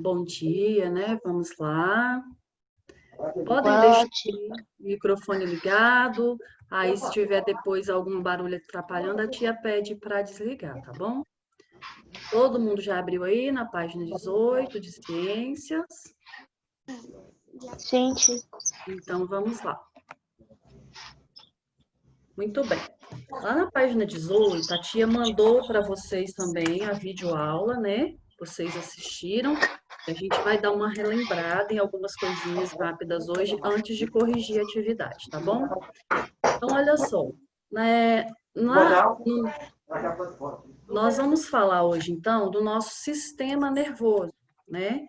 Bom dia, né? Vamos lá. Podem deixar Ótimo. o microfone ligado. Aí, se tiver depois algum barulho atrapalhando, a tia pede para desligar, tá bom? Todo mundo já abriu aí na página 18 de ciências. Gente, Então, vamos lá. Muito bem. Lá na página 18, a tia mandou para vocês também a videoaula, né? Vocês assistiram. A gente vai dar uma relembrada em algumas coisinhas rápidas hoje, antes de corrigir a atividade, tá bom? Então, olha só. Né, nós vamos falar hoje, então, do nosso sistema nervoso, né?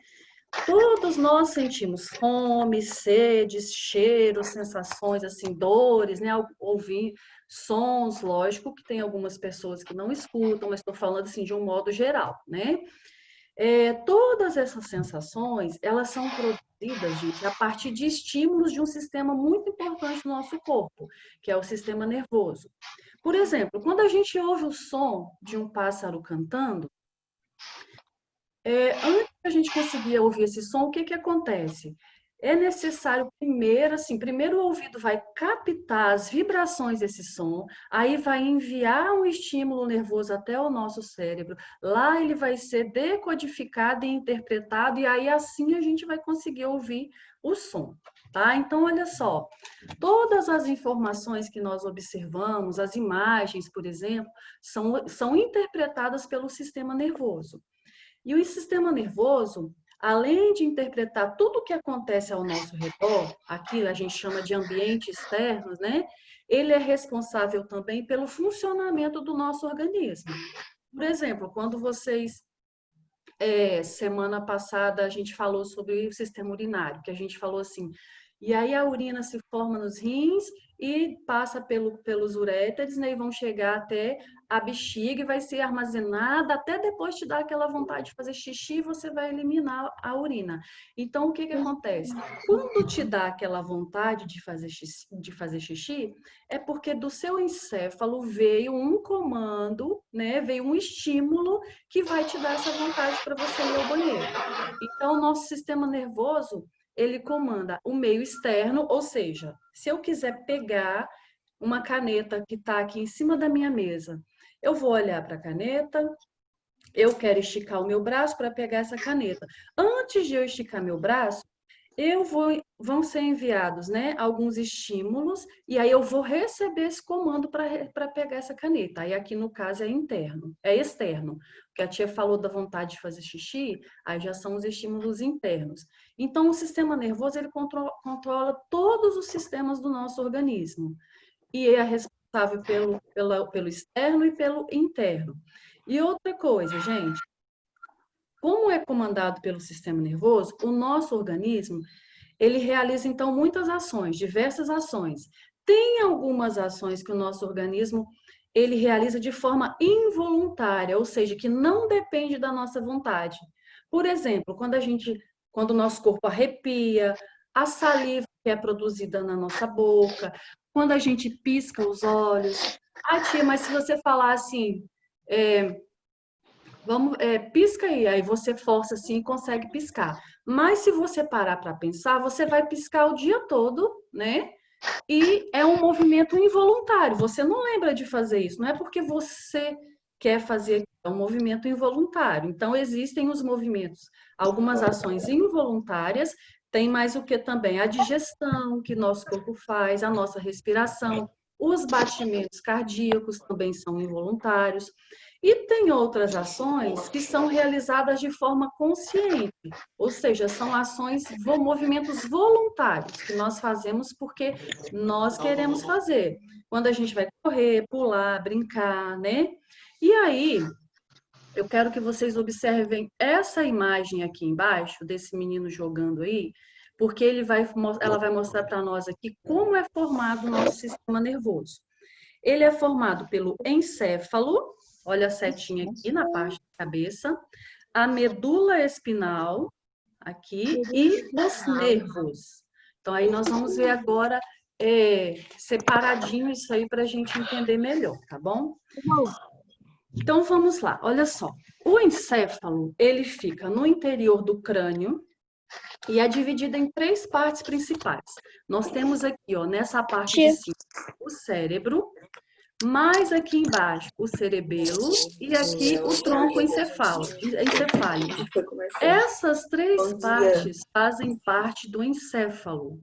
Todos nós sentimos fome, sedes, cheiros, sensações, assim, dores, né? Ouvir sons, lógico que tem algumas pessoas que não escutam, mas estou falando assim de um modo geral, né? Todas essas sensações, elas são produzidas, gente, a partir de estímulos de um sistema muito importante no nosso corpo, que é o sistema nervoso. Por exemplo, quando a gente ouve o som de um pássaro cantando, antes que a gente conseguir ouvir esse som, o que que acontece? É necessário primeiro, assim, primeiro o ouvido vai captar as vibrações desse som, aí vai enviar um estímulo nervoso até o nosso cérebro. Lá ele vai ser decodificado e interpretado, e aí assim a gente vai conseguir ouvir o som, tá? Então, olha só, todas as informações que nós observamos, as imagens, por exemplo, são interpretadas pelo sistema nervoso. E o sistema nervoso, além de interpretar tudo o que acontece ao nosso redor, aqui a gente chama de ambiente externo, né? Ele é responsável também pelo funcionamento do nosso organismo. Por exemplo, quando vocês, semana passada, a gente falou sobre o sistema urinário, que a gente falou assim, e aí a urina se forma nos rins e passa pelos uréteres, né, e vão chegar até a bexiga e vai ser armazenada até depois te dar aquela vontade de fazer xixi, você vai eliminar a urina. Então, o que que acontece? Quando te dá aquela vontade de fazer xixi, é porque do seu encéfalo veio um comando, né, veio um estímulo que vai te dar essa vontade para você ir ao banheiro. Então, o nosso sistema nervoso, ele comanda o meio externo, ou seja, se eu quiser pegar uma caneta que está aqui em cima da minha mesa, eu vou olhar para a caneta, eu quero esticar o meu braço para pegar essa caneta. Antes de eu esticar meu braço, vão ser enviados, né, alguns estímulos, e aí eu vou receber esse comando para pegar essa caneta. Aí aqui no caso é externo. Porque a tia falou da vontade de fazer xixi, aí já são os estímulos internos. Então, o sistema nervoso, ele controla todos os sistemas do nosso organismo. E é responsável pelo externo e pelo interno. E outra coisa, gente, como é comandado pelo sistema nervoso, o nosso organismo ele realiza, então, muitas ações, diversas ações. Tem algumas ações que o nosso organismo ele realiza de forma involuntária, ou seja, que não depende da nossa vontade. Por exemplo, quando o nosso corpo arrepia, a saliva que é produzida na nossa boca, quando a gente pisca os olhos. Ah, tia, mas se você falar assim, é, pisca aí você força assim e consegue piscar. Mas se você parar para pensar, você vai piscar o dia todo, né? E é um movimento involuntário. Você não lembra de fazer isso, não é porque você quer fazer, é um movimento involuntário. Então, existem os movimentos, algumas ações involuntárias, tem mais o que também? A digestão que nosso corpo faz, a nossa respiração, os batimentos cardíacos também são involuntários. E tem outras ações que são realizadas de forma consciente, ou seja, são movimentos voluntários que nós fazemos porque nós queremos fazer. Quando a gente vai correr, pular, brincar, né? E aí, eu quero que vocês observem essa imagem aqui embaixo, desse menino jogando aí, porque ela vai mostrar para nós aqui como é formado o nosso sistema nervoso. Ele é formado pelo encéfalo, olha a setinha aqui na parte da cabeça, a medula espinal, aqui, e os nervos. Então, aí nós vamos ver agora separadinho isso aí para a gente entender melhor, tá bom? Então, vamos lá, olha só. O encéfalo, ele fica no interior do crânio e é dividido em três partes principais. Nós temos aqui, ó, nessa parte de cima, o cérebro, mais aqui embaixo o cerebelo e aqui o tronco encefálico. Essas três partes fazem parte do encéfalo.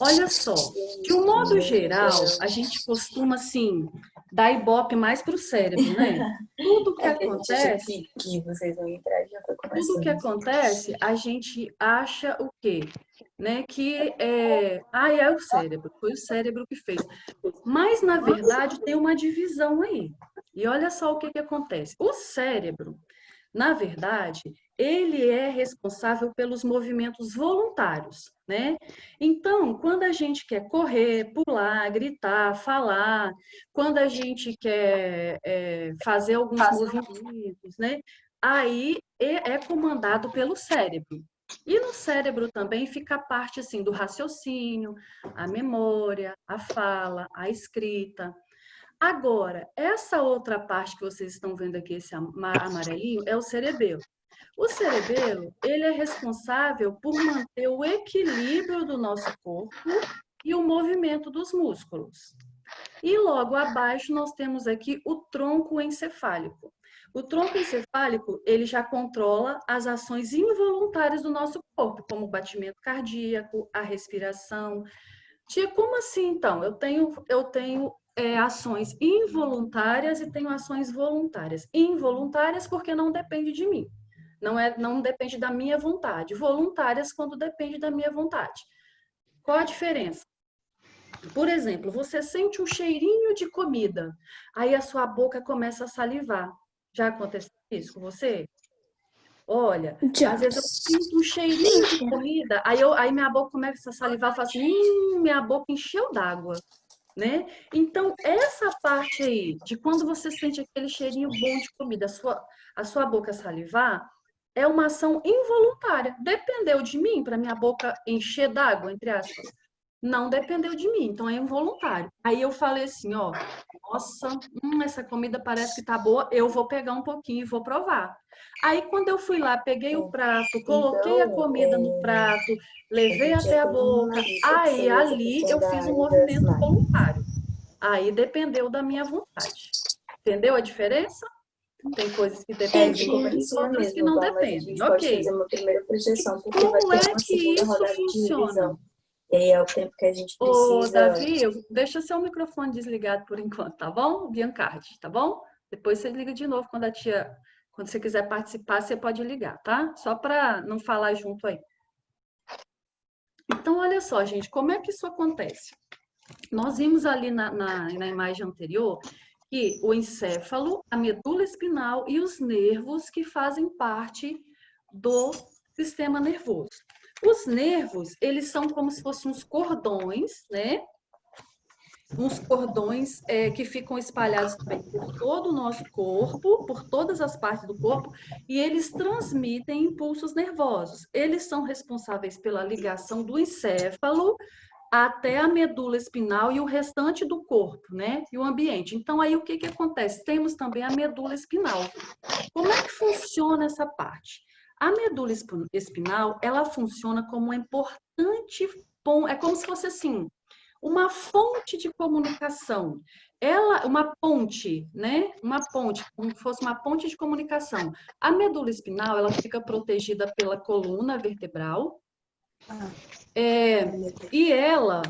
Olha só, de um modo geral, a gente costuma, assim, dar ibope mais para o cérebro, né? Tudo que acontece, que vocês vão entrar, já foi tudo que acontece, a gente acha o quê? Né? Que é o cérebro, foi o cérebro que fez. Mas, na verdade, tem uma divisão aí. E olha só o que acontece. O cérebro, na verdade, ele é responsável pelos movimentos voluntários, né? Então, quando a gente quer correr, pular, gritar, falar, quando a gente quer fazer alguns movimentos, né? Aí é comandado pelo cérebro. E no cérebro também fica a parte assim do raciocínio, a memória, a fala, a escrita. Agora, essa outra parte que vocês estão vendo aqui, esse amarelinho, é o cerebelo. O cerebelo, ele é responsável por manter o equilíbrio do nosso corpo e o movimento dos músculos. E logo abaixo nós temos aqui o tronco encefálico. O tronco encefálico, ele já controla as ações involuntárias do nosso corpo, como o batimento cardíaco, a respiração. Tia, como assim então? Eu tenho ações involuntárias e tenho ações voluntárias. Involuntárias porque não depende de mim. Não depende da minha vontade. Voluntárias quando depende da minha vontade. Qual a diferença? Por exemplo, você sente um cheirinho de comida, aí a sua boca começa a salivar. Já aconteceu isso com você? Olha, Já. às vezes eu sinto um cheirinho de comida, aí minha boca começa a salivar, eu falo assim, minha boca encheu d'água, né? Então, essa parte aí, de quando você sente aquele cheirinho bom de comida, a sua boca salivar, é uma ação involuntária. Dependeu de mim para minha boca encher d'água, entre aspas? Não dependeu de mim, então é involuntário. Aí eu falei assim, ó, nossa, essa comida parece que tá boa, eu vou pegar um pouquinho e vou provar. Aí quando eu fui lá, peguei o prato, coloquei a comida no prato, levei até a boca, aí ali eu fiz um movimento voluntário. Aí dependeu da minha vontade. Entendeu a diferença? Tem coisas que dependem de mim, outras que não dependem. Ok. Uma primeira projeção, porque vai Como ter é uma que segunda isso rodada de funciona? revisão. E aí é o tempo que a gente Ô, precisa. Davi, deixa seu microfone desligado por enquanto, tá bom? Biancardi, tá bom? Depois você liga de novo quando você quiser participar, você pode ligar, tá? Só para não falar junto aí. Então, olha só, gente, como é que isso acontece? Nós vimos ali na imagem anterior que o encéfalo, a medula espinal e os nervos que fazem parte do sistema nervoso. Os nervos, eles são como se fossem uns cordões, né? Uns cordões que ficam espalhados também por todo o nosso corpo, por todas as partes do corpo, e eles transmitem impulsos nervosos. Eles são responsáveis pela ligação do encéfalo até a medula espinal e o restante do corpo, né? E o ambiente. Então, aí o que acontece? Temos também a medula espinal. Como é que funciona essa parte? A medula espinal, ela funciona como um importante ponto, é como se fosse assim, uma fonte de comunicação. Uma ponte, né? Uma ponte, como se fosse uma ponte de comunicação. A medula espinal, ela fica protegida pela coluna vertebral, e ela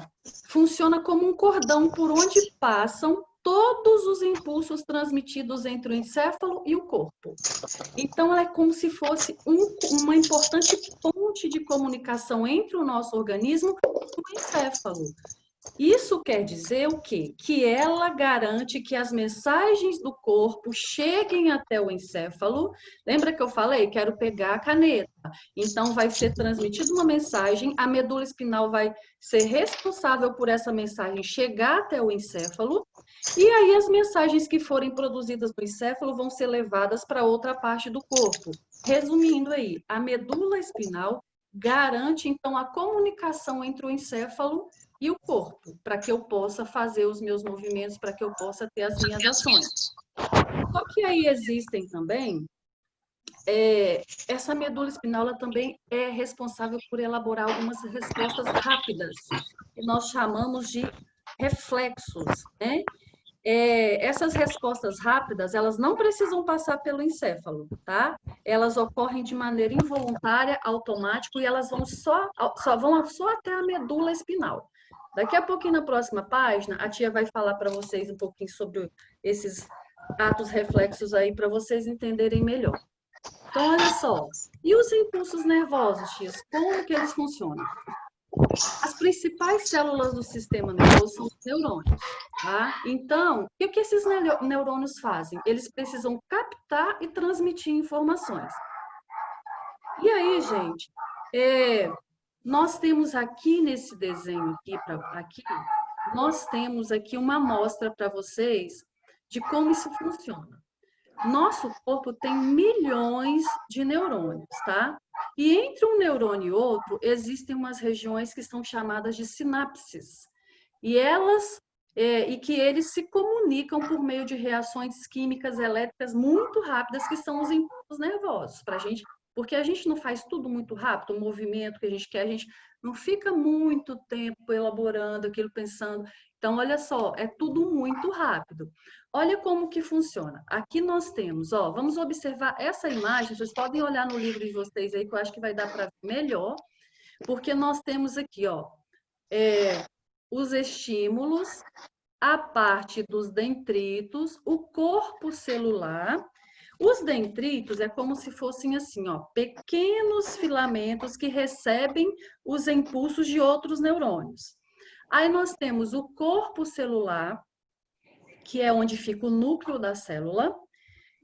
funciona como um cordão por onde passam todos os impulsos transmitidos entre o encéfalo e o corpo. Então, ela é como se fosse uma importante ponte de comunicação entre o nosso organismo e o encéfalo. Isso quer dizer o quê? Que ela garante que as mensagens do corpo cheguem até o encéfalo. Lembra que eu falei? Quero pegar a caneta. Então, vai ser transmitida uma mensagem, a medula espinal vai ser responsável por essa mensagem chegar até o encéfalo, e aí as mensagens que forem produzidas no encéfalo vão ser levadas para outra parte do corpo. Resumindo aí, a medula espinal garante, então, a comunicação entre o encéfalo e o corpo, para que eu possa fazer os meus movimentos, para que eu possa ter as minhas ações. Só que aí existem também, essa medula espinal ela também é responsável por elaborar algumas respostas rápidas, que nós chamamos de reflexos, né? Essas respostas rápidas, elas não precisam passar pelo encéfalo, tá? Elas ocorrem de maneira involuntária, automático, e elas vão vão só até a medula espinal. Daqui a pouquinho, na próxima página, a tia vai falar para vocês um pouquinho sobre esses atos reflexos aí, para vocês entenderem melhor. Então, olha só. E os impulsos nervosos, tias, como que eles funcionam? As principais células do sistema nervoso são os neurônios, tá? Então, o que esses neurônios fazem? Eles precisam captar e transmitir informações. E aí, gente, nós temos aqui nesse desenho aqui, nós temos aqui uma amostra para vocês de como isso funciona. Nosso corpo tem milhões de neurônios, tá? E entre um neurônio e outro, existem umas regiões que são chamadas de sinapses. E que eles se comunicam por meio de reações químicas elétricas muito rápidas, que são os impulsos nervosos, porque a gente não faz tudo muito rápido, o movimento que a gente quer, a gente não fica muito tempo elaborando aquilo, pensando. Então, olha só, é tudo muito rápido. Olha como que funciona. Aqui nós temos, ó, vamos observar essa imagem, vocês podem olhar no livro de vocês aí, que eu acho que vai dar para ver melhor, porque nós temos aqui, ó, os estímulos, a parte dos dendritos, o corpo celular. Os dendritos é como se fossem assim, ó, pequenos filamentos que recebem os impulsos de outros neurônios. Aí nós temos o corpo celular, que é onde fica o núcleo da célula,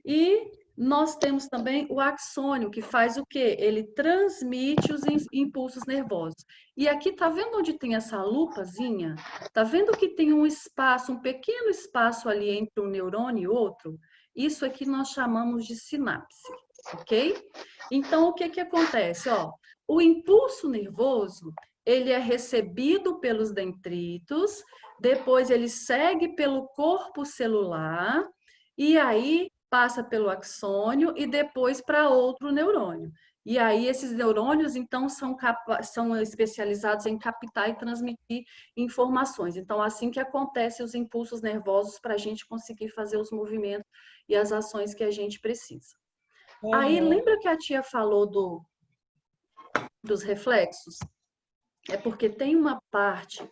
e nós temos também o axônio, que faz o quê? Ele transmite os impulsos nervosos. E aqui, tá vendo onde tem essa lupazinha? Tá vendo que tem um espaço, um pequeno espaço ali entre um neurônio e outro? Isso aqui nós chamamos de sinapse, ok? Então, o que que acontece? Ó, o impulso nervoso, ele é recebido pelos dendritos, depois ele segue pelo corpo celular, e aí passa pelo axônio e depois para outro neurônio. E aí esses neurônios, então, são especializados em captar e transmitir informações. Então, assim que acontecem os impulsos nervosos para a gente conseguir fazer os movimentos e as ações que a gente precisa. Aí, lembra que a tia falou dos reflexos? É porque tem uma parte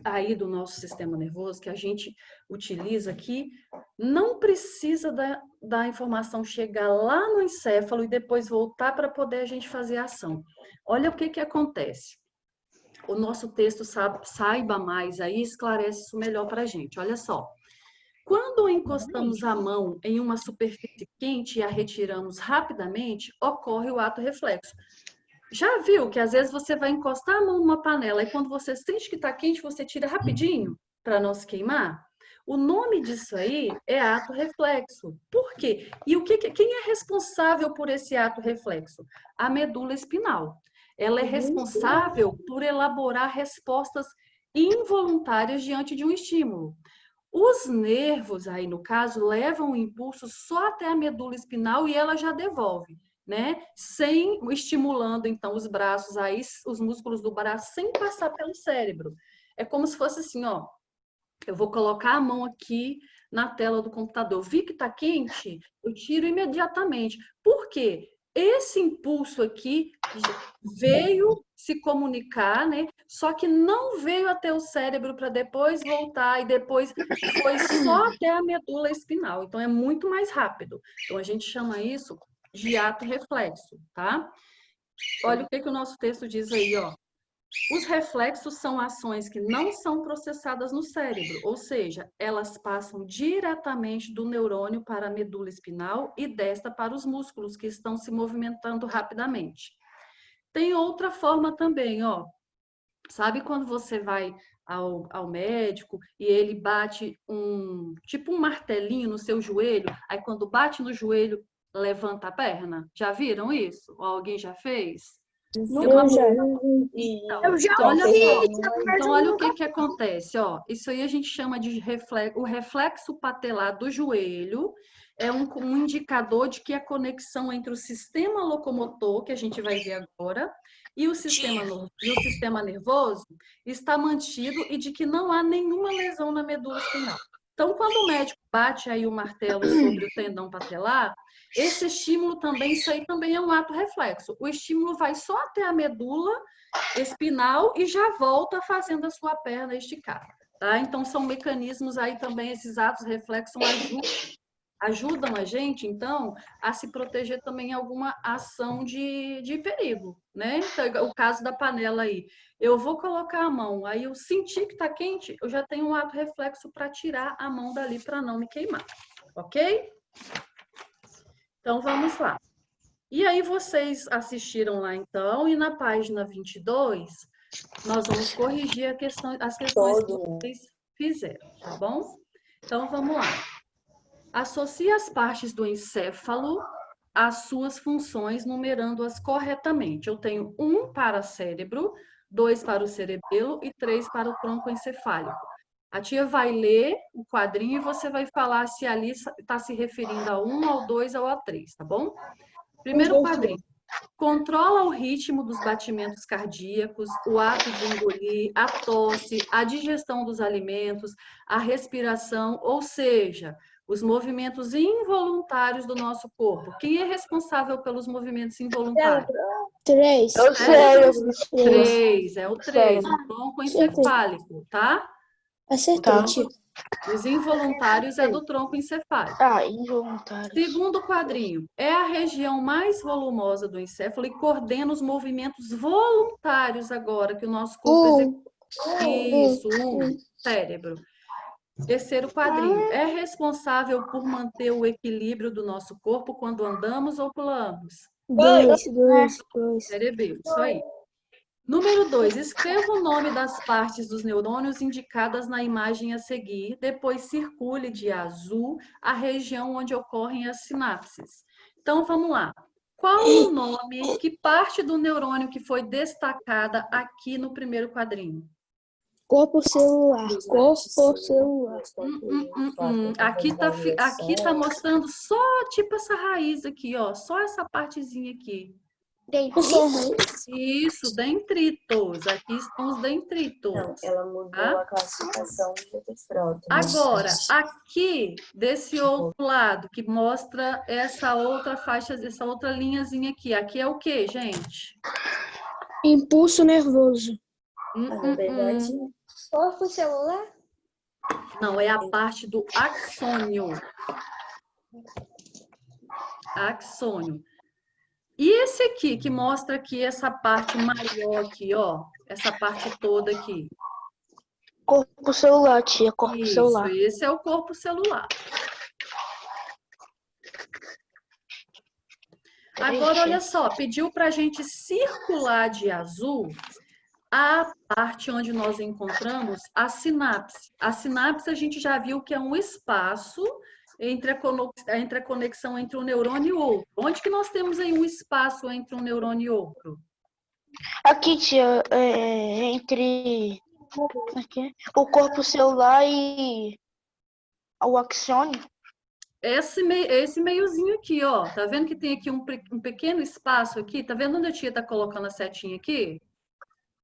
aí do nosso sistema nervoso que a gente utiliza aqui, não precisa da informação chegar lá no encéfalo e depois voltar para poder a gente fazer a ação. Olha o que que acontece. O nosso texto Saiba Mais aí esclarece isso melhor para a gente. Olha só. Quando encostamos a mão em uma superfície quente e a retiramos rapidamente, ocorre o ato reflexo. Já viu que às vezes você vai encostar a mão numa panela e quando você sente que está quente, você tira rapidinho para não se queimar? O nome disso aí é ato reflexo. Por quê? E quem é responsável por esse ato reflexo? A medula espinal. Ela é responsável por elaborar respostas involuntárias diante de um estímulo. Os nervos aí, no caso, levam o impulso só até a medula espinal e ela já devolve, né? Estimulando, então, os braços aí, os músculos do braço, sem passar pelo cérebro. É como se fosse assim, ó, eu vou colocar a mão aqui na tela do computador. Eu vi que tá quente, eu tiro imediatamente. Por quê? Esse impulso aqui veio se comunicar, né? Só que não veio até o cérebro para depois voltar e depois foi só até a medula espinal. Então é muito mais rápido. Então a gente chama isso de ato reflexo, tá? Olha o que o nosso texto diz aí, ó. Os reflexos são ações que não são processadas no cérebro, ou seja, elas passam diretamente do neurônio para a medula espinal e desta para os músculos que estão se movimentando rapidamente. Tem outra forma também, ó. Sabe quando você vai ao médico e ele bate tipo um martelinho no seu joelho, aí quando bate no joelho, levanta a perna? Já viram isso? Ou alguém já fez? Eu já. Então, Eu já olha ouvi, só. mas Então, eu olha o nunca... que acontece, ó. Isso aí a gente chama de o reflexo patelar do joelho. É um indicador de que a conexão entre o sistema locomotor, que a gente vai ver agora, e o sistema nervoso está mantido e de que não há nenhuma lesão na medula espinhal. Então, quando o médico bate aí o martelo sobre o tendão patelar, esse estímulo também, isso aí também é um ato reflexo. O estímulo vai só até a medula espinal e já volta fazendo a sua perna esticar, tá? Então, são mecanismos aí também, esses atos reflexos ajudam a gente, então, a se proteger também em alguma ação de perigo, né? Então, o caso da panela aí. Eu vou colocar a mão, aí eu senti que tá quente, eu já tenho um ato reflexo para tirar a mão dali para não me queimar, ok? Então, vamos lá. E aí, vocês assistiram lá, então, e na página 22, nós vamos corrigir as questões que vocês fizeram, tá bom? Então, vamos lá. Associe as partes do encéfalo às suas funções, numerando-as corretamente. Eu tenho 1 para cérebro, 2 para o cerebelo e 3 para o tronco encefálico. A tia vai ler o quadrinho e você vai falar se ali está se referindo a 1, ao 2 ou ao 3, tá bom? Primeiro quadrinho. Controla o ritmo dos batimentos cardíacos, o ato de engolir, a tosse, a digestão dos alimentos, a respiração, ou seja, os movimentos involuntários do nosso corpo. Quem é responsável pelos movimentos involuntários? 3. Eu sei, 3, é o 3, o tronco encefálico, tá? Acertei, Tá. tia. Os involuntários é do tronco encefálico. Involuntários. Segundo quadrinho, é a região mais volumosa do encéfalo e coordena os movimentos voluntários agora que o nosso corpo executa. Isso, cérebro. Terceiro quadrinho, é responsável por manter o equilíbrio do nosso corpo quando andamos ou pulamos. 2. Cerebelo, isso aí. Número 2, escreva o nome das partes dos neurônios indicadas na imagem a seguir, depois circule de azul a região onde ocorrem as sinapses. Então, vamos lá. Qual o nome, que parte do neurônio que foi destacada aqui no primeiro quadrinho? Corpo celular. Aqui tá mostrando só tipo essa raiz aqui, ó, só essa partezinha aqui. Isso, dendritos. Aqui estão os dendritos. Não, ela mudou tá? a classificação de Frota. Agora, aqui desse outro lado, que mostra essa outra faixa, essa outra linhazinha aqui. Aqui é o que, gente? Impulso nervoso. Na verdade, Corpo celular? Não, é a parte do axônio. Axônio. E esse aqui, que mostra aqui essa parte maior aqui, ó. Essa parte toda aqui. Corpo celular, tia. Corpo celular. Esse é o corpo celular. Agora, olha só, pediu para a gente circular de azul a parte onde nós encontramos a sinapse. A sinapse a gente já viu que é um espaço entre a conexão entre um neurônio e outro. Onde que nós temos aí um espaço entre um neurônio e outro? Aqui, tia, entre o corpo celular e o axônio. Esse meiozinho aqui, ó. Tá vendo que tem aqui um pequeno espaço aqui? Tá vendo onde a tia tá colocando a setinha aqui?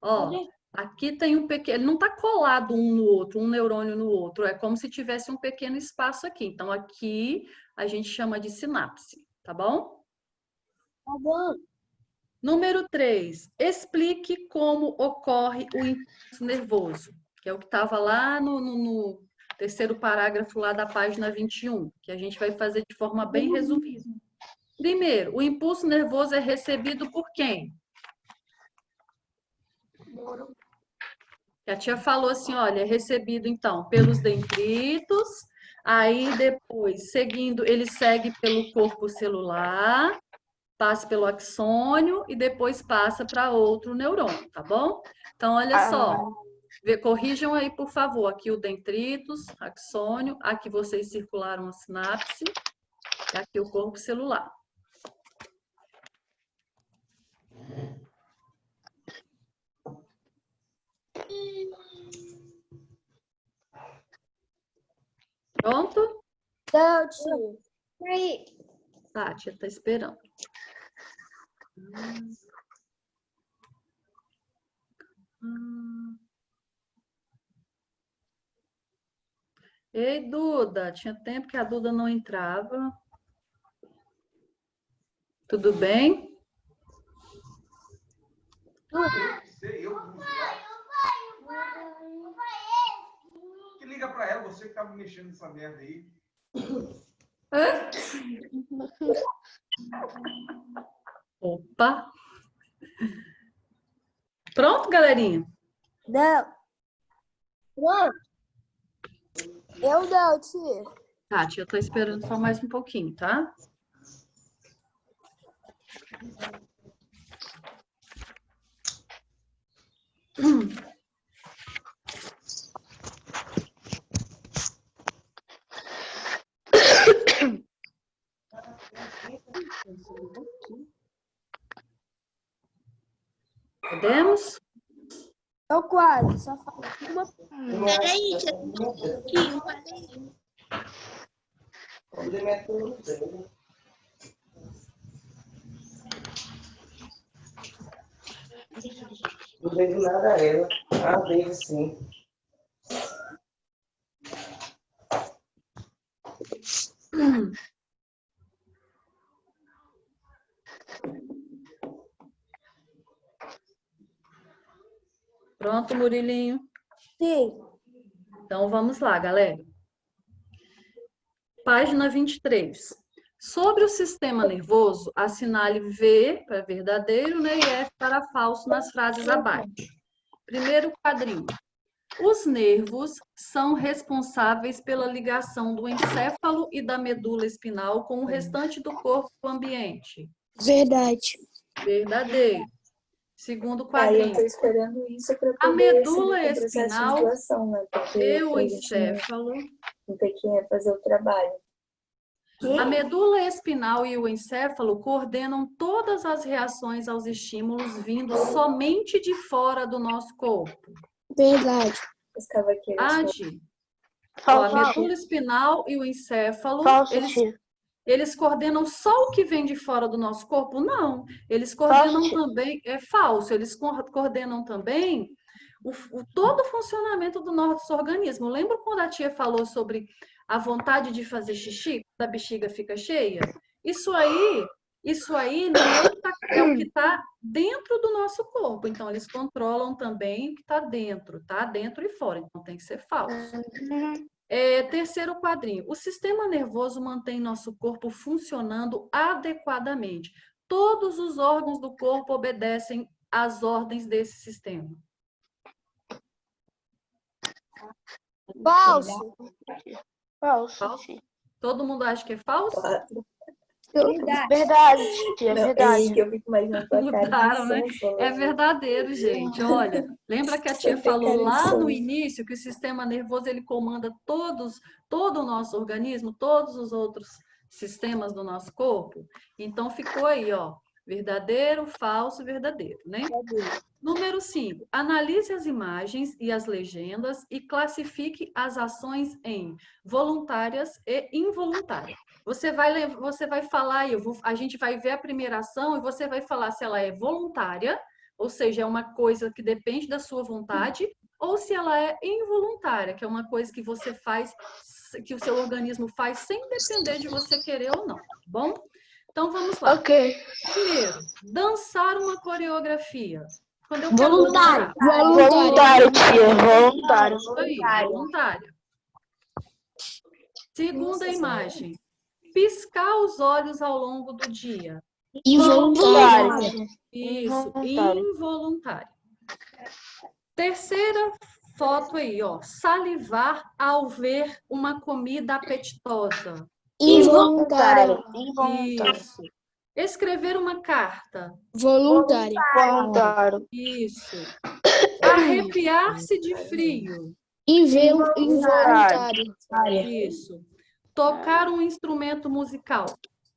Ó, aqui tem um pequeno... Ele não tá colado um no outro, um neurônio no outro. É como se tivesse um pequeno espaço aqui. Então, aqui a gente chama de sinapse, tá bom? Tá bom. Número 3. Explique como ocorre o impulso nervoso, que é o que estava lá no terceiro parágrafo lá da página 21, que a gente vai fazer de forma bem resumida. Primeiro, o impulso nervoso é recebido por quem? A tia falou assim, olha, é recebido, então, pelos dendritos, aí depois, seguindo, ele segue pelo corpo celular, passa pelo axônio e depois passa para outro neurônio, tá bom? Então, olha só, corrijam aí, por favor, aqui o dendritos, axônio, aqui vocês circularam a sinapse, e aqui o corpo celular. Pronto? Não, tia. Aí. Tá, a tia tá esperando. Ei, Duda, tinha tempo que a Duda não entrava. Tudo bem? Que liga pra ela, você que tava mexendo nessa merda aí. Opa! Pronto, galerinha? Não. Pronto. Eu não, tia. Tá, tia, eu tô esperando só mais um pouquinho, tá? Podemos? Eu quase, só falta uma. Peraí, tia. Um pouquinho, peraí. Não devo nada a ela. Ah, devo sim. Pronto, Murilinho? Sim. Então, vamos lá, galera. Página 23. Sobre o sistema nervoso, assinale V para verdadeiro, né, e F para falso nas frases abaixo. Primeiro quadrinho. Os nervos são responsáveis pela ligação do encéfalo e da medula espinal com o restante do corpo ambiente. Verdade. Verdadeiro. Segundo Aí eu quadrinho. tô esperando isso para A poder medula seguir com o processo espinal de doação, né? Porque e o pra gente encéfalo. não ter que fazer o trabalho. A medula espinal e o encéfalo coordenam todas as reações aos estímulos vindos somente de fora do nosso corpo. Verdade. Os cavaqueiros. Adi, ó, a Falso, medula tia. espinal e o encéfalo, Falso, eles tia. Eles coordenam só o que vem de fora do nosso corpo? Não. Eles coordenam Falso. também, é falso, eles coordenam também todo o funcionamento do nosso organismo. Lembra quando a tia falou sobre a vontade de fazer xixi, quando a bexiga fica cheia? Isso aí não é o que está dentro do nosso corpo. Então, eles controlam também o que está dentro, tá? Dentro e fora. Então, tem que ser falso. Terceiro quadrinho. O sistema nervoso mantém nosso corpo funcionando adequadamente. Todos os órgãos do corpo obedecem às ordens desse sistema. Falso. Falso, Falso? tia. Todo mundo acha que é falso? Verdade, tia. Não, é Verdade. que eu fico imaginando tua cara Mudaram, de né? sonso, É verdadeiro, gente. Olha, lembra que a tia Você tem falou cara de lá no sonso. início que o sistema nervoso ele comanda todo o nosso organismo, todos os outros sistemas do nosso corpo? Então ficou aí, ó, verdadeiro, falso, verdadeiro, né? Número 5. Analise as imagens e as legendas e classifique as ações em voluntárias e involuntárias. Você vai falar, a gente vai ver a primeira ação e você vai falar se ela é voluntária, ou seja, é uma coisa que depende da sua vontade, ou se ela é involuntária, que é uma coisa que você faz, que o seu organismo faz sem depender de você querer ou não, tá bom? Então vamos lá. Ok. Primeiro, dançar uma coreografia. Quando eu quero Voluntário. dançar, Voluntário, tia. Voluntário. isso aí, voluntária. Segunda imagem. Piscar os olhos ao longo do dia. Involuntário. Isso, Involuntário. involuntário. Terceira foto aí, ó. Salivar ao ver uma comida apetitosa. Involuntário. Involuntário. Isso. Escrever uma carta. Voluntário. Voluntário. Isso. Arrepiar-se de frio. Involuntário. Isso. Tocar um instrumento musical.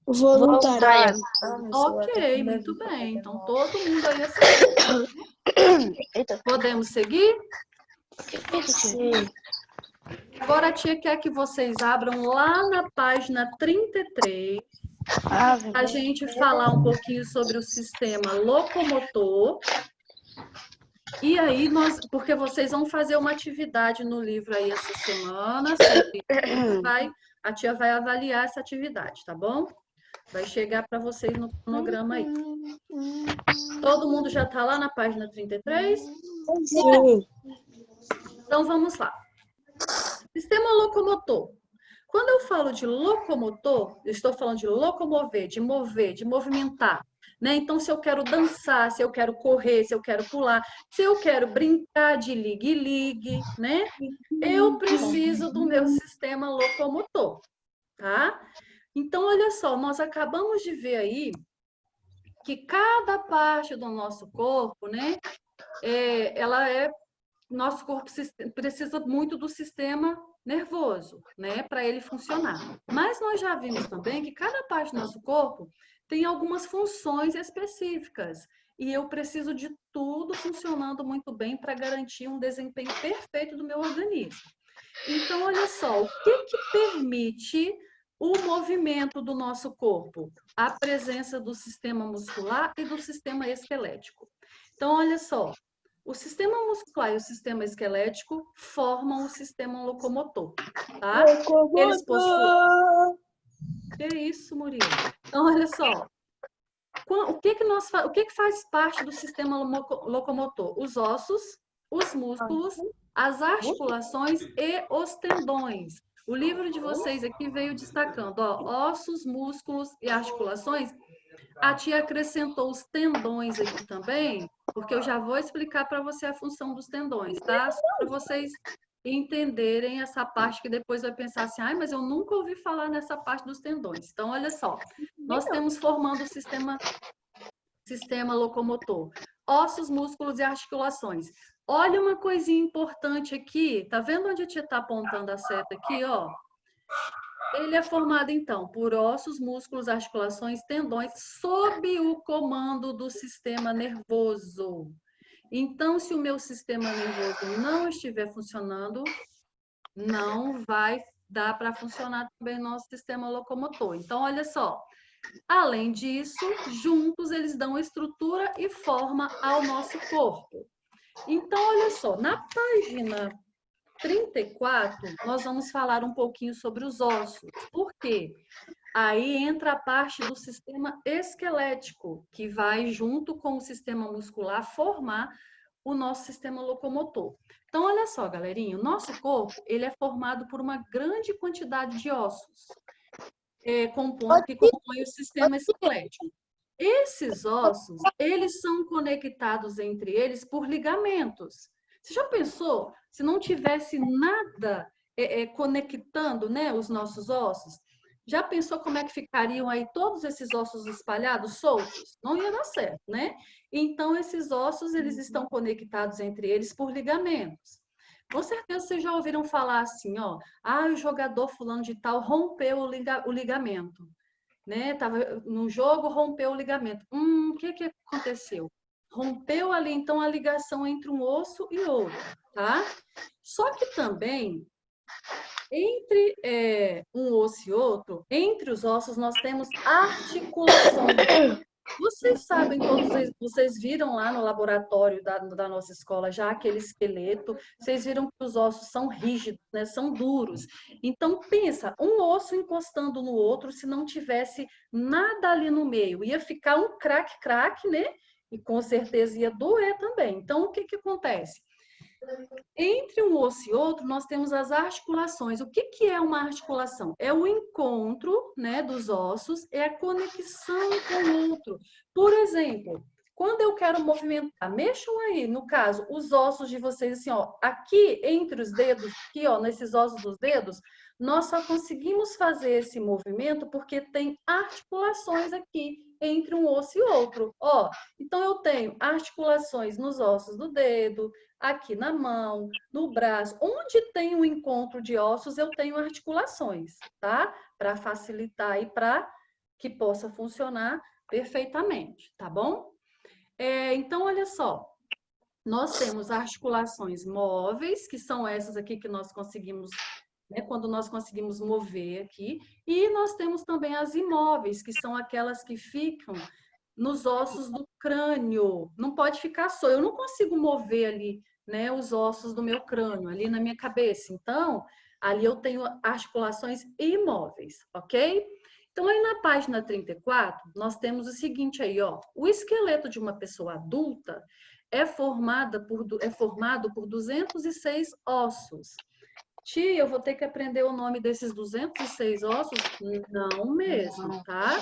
Voluntário. Ok, muito bem. Então, todo mundo aí acertou. Eita. Podemos seguir? Isso, tia. Agora a tia quer que vocês abram lá na página 33, a gente falar um pouquinho sobre o sistema locomotor. E aí, porque vocês vão fazer uma atividade no livro aí essa semana, a tia vai avaliar essa atividade, tá bom? Vai chegar para vocês no cronograma aí. Todo mundo já está lá na página 33? Sim. Então, vamos lá. Sistema locomotor. Quando eu falo de locomotor, eu estou falando de locomover, de mover, de movimentar. Né? Então, se eu quero dançar, se eu quero correr, se eu quero pular, se eu quero brincar de ligue-ligue, né? Eu preciso do meu sistema locomotor, tá? Então, olha só, nós acabamos de ver aí que cada parte do nosso corpo, né? Nosso corpo precisa muito do sistema nervoso, né? Para ele funcionar. Mas nós já vimos também que cada parte do nosso corpo tem algumas funções específicas. E eu preciso de tudo funcionando muito bem para garantir um desempenho perfeito do meu organismo. Então, olha só, o que permite o movimento do nosso corpo? A presença do sistema muscular e do sistema esquelético. Então, olha só, o sistema muscular e o sistema esquelético formam o sistema locomotor, tá? Eles possuem... Que isso, Murilo? Então, olha só. O que faz parte do sistema locomotor? Os ossos, os músculos, as articulações e os tendões. O livro de vocês aqui veio destacando, ó, ossos, músculos e articulações. A tia acrescentou os tendões aqui também, porque eu já vou explicar para você a função dos tendões, tá? Só para vocês entenderem essa parte que depois vai pensar assim, ai, mas eu nunca ouvi falar nessa parte dos tendões. Então, olha só, nós temos formando o sistema locomotor, ossos, músculos e articulações. Olha uma coisinha importante aqui, tá vendo onde a tia está apontando a seta aqui, ó? Ele é formado, então, por ossos, músculos, articulações, tendões, sob o comando do sistema nervoso. Então, se o meu sistema nervoso não estiver funcionando, não vai dar para funcionar também o nosso sistema locomotor. Então, olha só. Além disso, juntos eles dão estrutura e forma ao nosso corpo. Então, olha só, na página 34, nós vamos falar um pouquinho sobre os ossos. Por quê? Aí entra a parte do sistema esquelético, que vai junto com o sistema muscular formar o nosso sistema locomotor. Então, olha só, galerinha, o nosso corpo, ele é formado por uma grande quantidade de ossos, que compõem o sistema esquelético. Esses ossos, eles são conectados entre eles por ligamentos. Você já pensou se não tivesse nada conectando, né, os nossos ossos? Já pensou como é que ficariam aí todos esses ossos espalhados, soltos? Não ia dar certo, né? Então, esses ossos, eles estão conectados entre eles por ligamentos. Com certeza vocês já ouviram falar assim, ó, o jogador fulano de tal rompeu o ligamento, né? Tava no jogo, rompeu o ligamento. O que aconteceu? Rompeu ali, então, a ligação entre um osso e outro, tá? Só que também, entre um osso e outro, entre os ossos, nós temos articulações. Vocês sabem, vocês viram lá no laboratório da nossa escola já aquele esqueleto, vocês viram que os ossos são rígidos, né? São duros. Então, pensa, um osso encostando no outro, se não tivesse nada ali no meio, ia ficar um craque, né? E com certeza ia doer também. Então, o que acontece? Entre um osso e outro, nós temos as articulações. O que é uma articulação? É o encontro, né, dos ossos, é a conexão com o outro. Por exemplo, quando eu quero movimentar, mexam aí, no caso, os ossos de vocês, assim, ó, aqui entre os dedos, aqui, ó, nesses ossos dos dedos, nós só conseguimos fazer esse movimento porque tem articulações aqui entre um osso e outro, ó. Então, eu tenho articulações nos ossos do dedo, aqui na mão, no braço. Onde tem um encontro de ossos, eu tenho articulações, tá? Para facilitar e para que possa funcionar perfeitamente, tá bom? Então, olha só. Nós temos articulações móveis, que são essas aqui que nós conseguimos, né, quando nós conseguimos mover aqui. E nós temos também as imóveis, que são aquelas que ficam nos ossos do crânio. Não pode ficar só. Eu não consigo mover ali, né, os ossos do meu crânio, ali na minha cabeça. Então, ali eu tenho articulações imóveis, ok? Então, aí na página 34, nós temos o seguinte aí, ó. O esqueleto de uma pessoa adulta é formado por 206 ossos. Tia, eu vou ter que aprender o nome desses 206 ossos? Não mesmo, tá?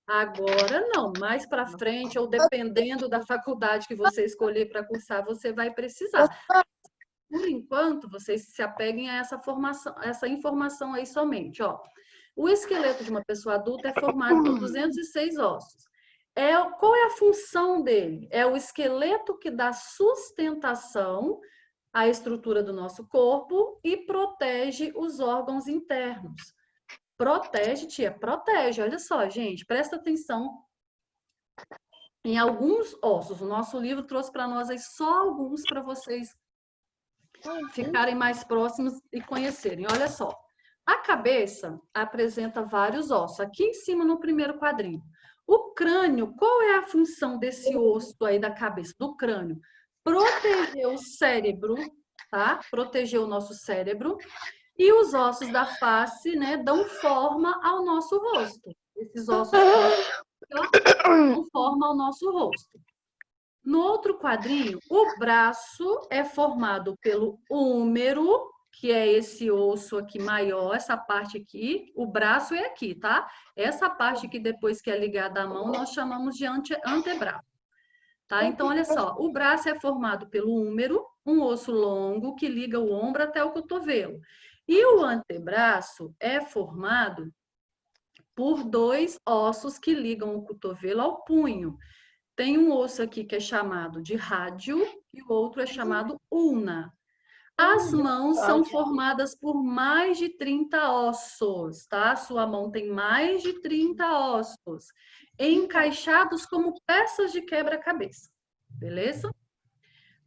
Agora não, mais para frente, ou dependendo da faculdade que você escolher para cursar, você vai precisar. Por enquanto, vocês se apeguem a essa informação aí somente, ó. O esqueleto de uma pessoa adulta é formado por 206 ossos. Qual é a função dele? É o esqueleto que dá sustentação à estrutura do nosso corpo e protege os órgãos internos. Protege, tia, protege. Olha só, gente, presta atenção em alguns ossos. O nosso livro trouxe para nós aí só alguns para vocês ficarem mais próximos e conhecerem. Olha só. A cabeça apresenta vários ossos. Aqui em cima, no primeiro quadrinho. O crânio, qual é a função desse osso aí da cabeça, do crânio? Proteger o cérebro, tá? Proteger o nosso cérebro. E os ossos da face, né, dão forma ao nosso rosto. Esses ossos dão forma ao nosso rosto. No outro quadrinho, o braço é formado pelo húmero, que é esse osso aqui maior, essa parte aqui. O braço é aqui, tá? Essa parte aqui, depois que é ligada à mão, nós chamamos de antebraço. Tá? Então, olha só, o braço é formado pelo húmero, um osso longo que liga o ombro até o cotovelo. E o antebraço é formado por 2 ossos que ligam o cotovelo ao punho. Tem um osso aqui que é chamado de rádio e o outro é chamado ulna. As mãos são formadas por mais de 30 ossos, tá? Sua mão tem mais de 30 ossos, encaixados como peças de quebra-cabeça, beleza?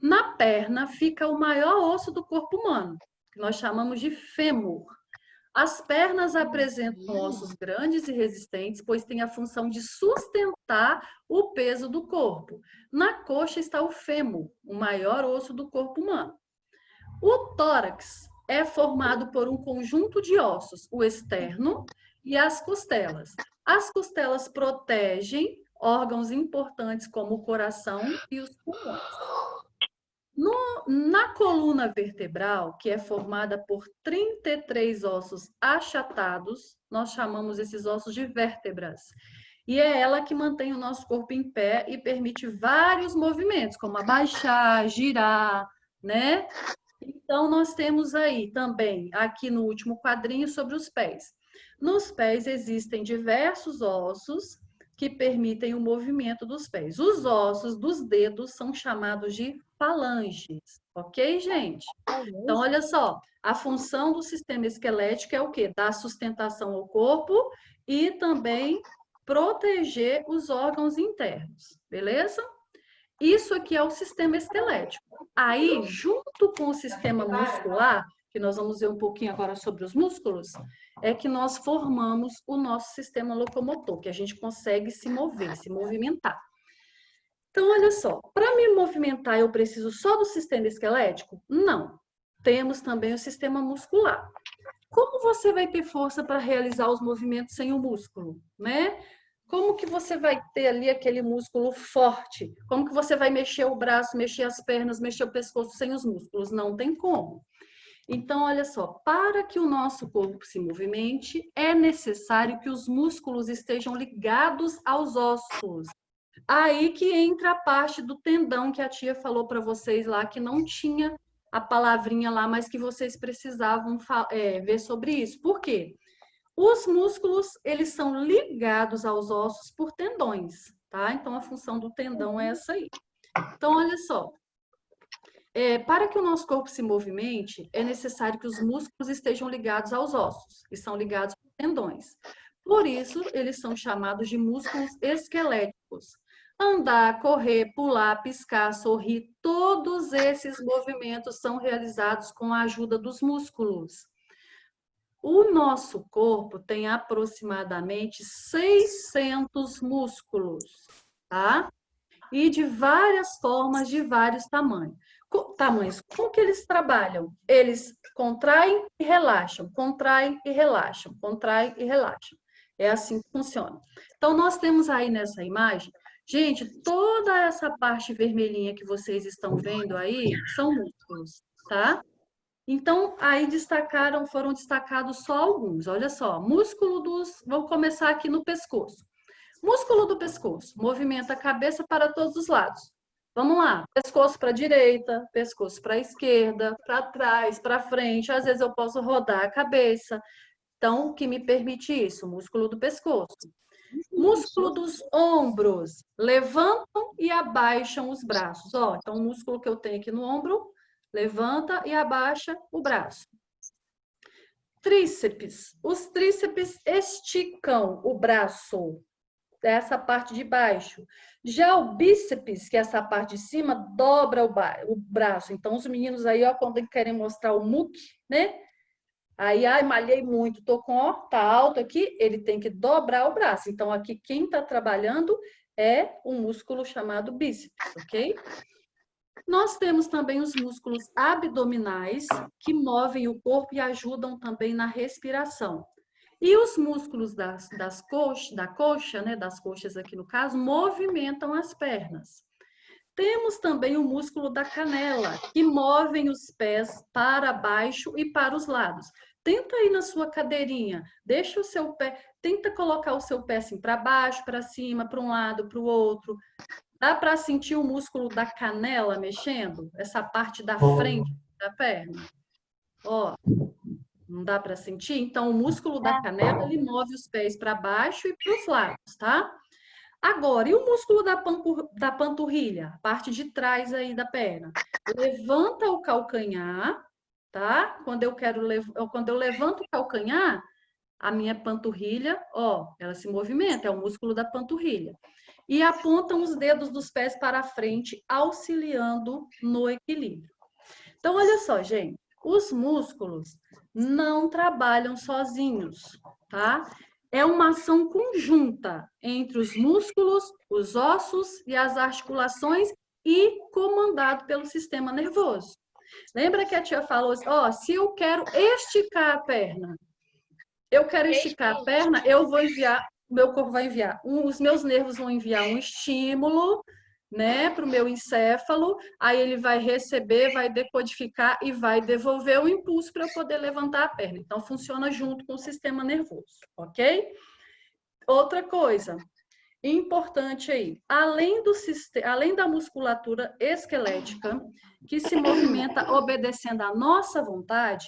Na perna fica o maior osso do corpo humano, que nós chamamos de fêmur. As pernas apresentam ossos grandes e resistentes, pois têm a função de sustentar o peso do corpo. Na coxa está o fêmur, o maior osso do corpo humano. O tórax é formado por um conjunto de ossos, o externo e as costelas. As costelas protegem órgãos importantes como o coração e os pulmões. Na coluna vertebral, que é formada por 33 ossos achatados, nós chamamos esses ossos de vértebras. E é ela que mantém o nosso corpo em pé e permite vários movimentos, como abaixar, girar, né? Então, nós temos aí também, aqui no último quadrinho, sobre os pés. Nos pés existem diversos ossos que permitem o movimento dos pés. Os ossos dos dedos são chamados de falanges, ok, gente? Então, olha só, a função do sistema esquelético é o quê? Dar sustentação ao corpo e também proteger os órgãos internos, beleza? Isso aqui é o sistema esquelético. Aí, junto com o sistema muscular, que nós vamos ver um pouquinho agora sobre os músculos, é que nós formamos o nosso sistema locomotor, que a gente consegue se mover, se movimentar. Então, olha só, para me movimentar eu preciso só do sistema esquelético? Não. Temos também o sistema muscular. Como você vai ter força para realizar os movimentos sem o músculo, né? Como que você vai ter ali aquele músculo forte? Como que você vai mexer o braço, mexer as pernas, mexer o pescoço sem os músculos? Não tem como. Então, olha só, para que o nosso corpo se movimente, é necessário que os músculos estejam ligados aos ossos. Aí que entra a parte do tendão que a tia falou para vocês lá, que não tinha a palavrinha lá, mas que vocês precisavam ver sobre isso. Por quê? Os músculos, eles são ligados aos ossos por tendões, tá? Então, a função do tendão é essa aí. Então, olha só. Para que o nosso corpo se movimente, é necessário que os músculos estejam ligados aos ossos, e são ligados por tendões. Por isso, eles são chamados de músculos esqueléticos. Andar, correr, pular, piscar, sorrir, todos esses movimentos são realizados com a ajuda dos músculos. O nosso corpo tem aproximadamente 600 músculos, tá? E de várias formas, de vários tamanhos. Como que eles trabalham? Eles contraem e relaxam, contraem e relaxam, contraem e relaxam. É assim que funciona. Então, nós temos aí nessa imagem, gente, toda essa parte vermelhinha que vocês estão vendo aí são músculos, tá? Então, aí foram destacados só alguns. Olha só, músculo dos... Vamos começar aqui no pescoço. Músculo do pescoço, movimenta a cabeça para todos os lados. Vamos lá, pescoço para a direita, pescoço para a esquerda, para trás, para frente. Às vezes eu posso rodar a cabeça. Então, o que me permite isso? Músculo do pescoço. Músculo dos ombros, levantam e abaixam os braços. Ó, então, o músculo que eu tenho aqui no ombro, levanta e abaixa o braço. Tríceps. Os tríceps esticam o braço, essa parte de baixo. Já o bíceps, que é essa parte de cima, dobra o braço. Então, os meninos aí, ó, quando querem mostrar o muque, né? Aí, ai, malhei muito, tô com, ó, tá alto aqui, ele tem que dobrar o braço. Então, aqui, quem tá trabalhando é o músculo chamado bíceps, ok? Nós temos também os músculos abdominais, que movem o corpo e ajudam também na respiração. E os músculos da coxa, né, das coxas aqui no caso, movimentam as pernas. Temos também o músculo da canela, que movem os pés para baixo e para os lados. Tenta aí na sua cadeirinha, deixa o seu pé, tenta colocar o seu pé assim para baixo, para cima, para um lado, para o outro. Dá para sentir o músculo da canela mexendo? Essa parte da frente da perna? Ó, não dá para sentir? Então, o músculo da canela, ele move os pés para baixo e para os lados, tá? Agora, e o músculo da panturrilha? A parte de trás aí da perna. Levanta o calcanhar, tá? Quando eu levanto o calcanhar, a minha panturrilha, ó, ela se movimenta, é o músculo da panturrilha. E apontam os dedos dos pés para frente, auxiliando no equilíbrio. Então, olha só, gente, os músculos não trabalham sozinhos, tá? É uma ação conjunta entre os músculos, os ossos e as articulações e comandado pelo sistema nervoso. Lembra que a tia falou assim, ó, se eu quero esticar a perna, eu vou enviar, meu corpo vai enviar, os meus nervos vão enviar um estímulo, né, para o meu encéfalo, aí ele vai receber, vai decodificar e vai devolver o impulso para eu poder levantar a perna. Então, funciona junto com o sistema nervoso, ok? Outra coisa importante aí, além da musculatura esquelética, que se movimenta obedecendo à nossa vontade,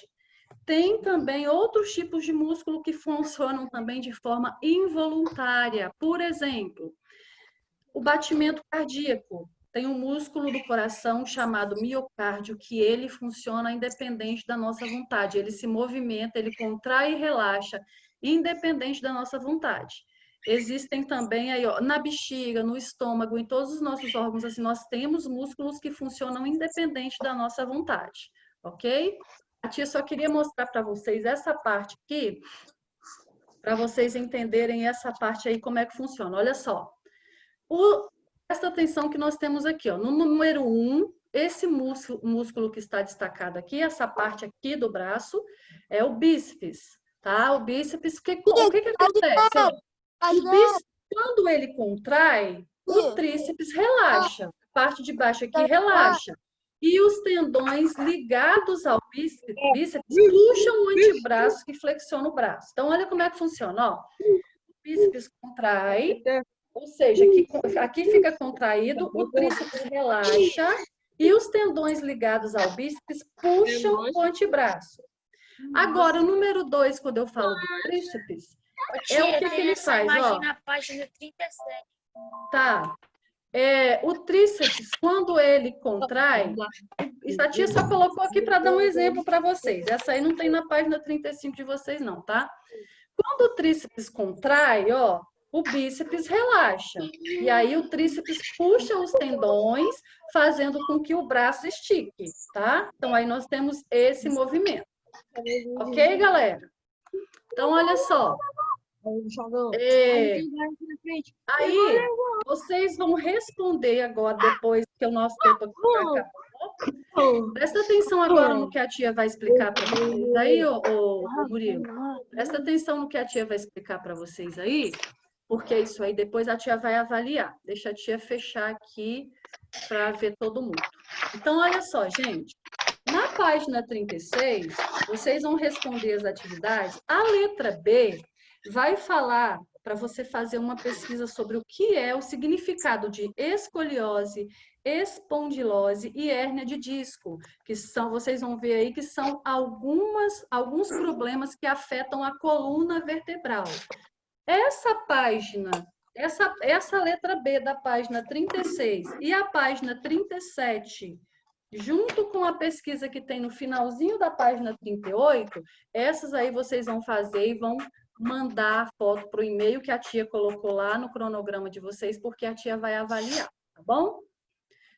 tem também outros tipos de músculo que funcionam também de forma involuntária. Por exemplo, o batimento cardíaco. Tem um músculo do coração chamado miocárdio, que ele funciona independente da nossa vontade. Ele se movimenta, ele contrai e relaxa, independente da nossa vontade. Existem também aí, ó, na bexiga, no estômago, em todos os nossos órgãos, assim, nós temos músculos que funcionam independente da nossa vontade, ok? A tia só queria mostrar para vocês essa parte aqui, para vocês entenderem essa parte aí, como é que funciona. Olha só. Presta atenção que nós temos aqui, ó, no número 1, esse músculo que está destacado aqui, essa parte aqui do braço, é o bíceps, tá? O bíceps, o que acontece? Ó, o bíceps, quando ele contrai, o tríceps relaxa, a parte de baixo aqui relaxa. E os tendões ligados ao bíceps puxam o antebraço que flexiona o braço. Então, olha como é que funciona, ó. O bíceps contrai, ou seja, aqui fica contraído, o tríceps relaxa e os tendões ligados ao bíceps puxam o antebraço. Agora, o número 2, quando eu falo do tríceps, é o que ele faz, ó. Na página 37. Tá. O tríceps, quando ele contrai, a tia só colocou aqui para dar um exemplo para vocês. Essa aí não tem na página 35 de vocês, não, tá? Quando o tríceps contrai, ó, o bíceps relaxa. E aí o tríceps puxa os tendões, fazendo com que o braço estique, tá? Então aí nós temos esse movimento. Ok, galera? Então, olha só. Aí, vocês vão responder agora, depois que o nosso tempo aqui acabou. Presta atenção agora no que a tia vai explicar para vocês aí, ô Murilo. Presta atenção no que a tia vai explicar para vocês aí, porque isso aí depois a tia vai avaliar. Deixa a tia fechar aqui para ver todo mundo. Então, olha só, gente. Na página 36, vocês vão responder as atividades. A letra B vai falar para você fazer uma pesquisa sobre o que é o significado de escoliose, espondilose e hérnia de disco, que são, vocês vão ver aí que são alguns problemas que afetam a coluna vertebral. Essa página, essa letra B da página 36 e a página 37, junto com a pesquisa que tem no finalzinho da página 38, essas aí vocês vão fazer e vão mandar a foto para o e-mail que a tia colocou lá no cronograma de vocês, porque a tia vai avaliar, tá bom?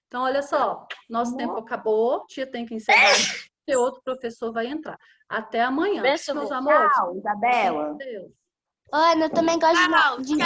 Então, olha só, nosso tempo acabou, tia tem que encerrar, porque outro professor vai entrar. Até amanhã, meus amores. Tchau, Isabela. Deus. Ana, eu também gosto de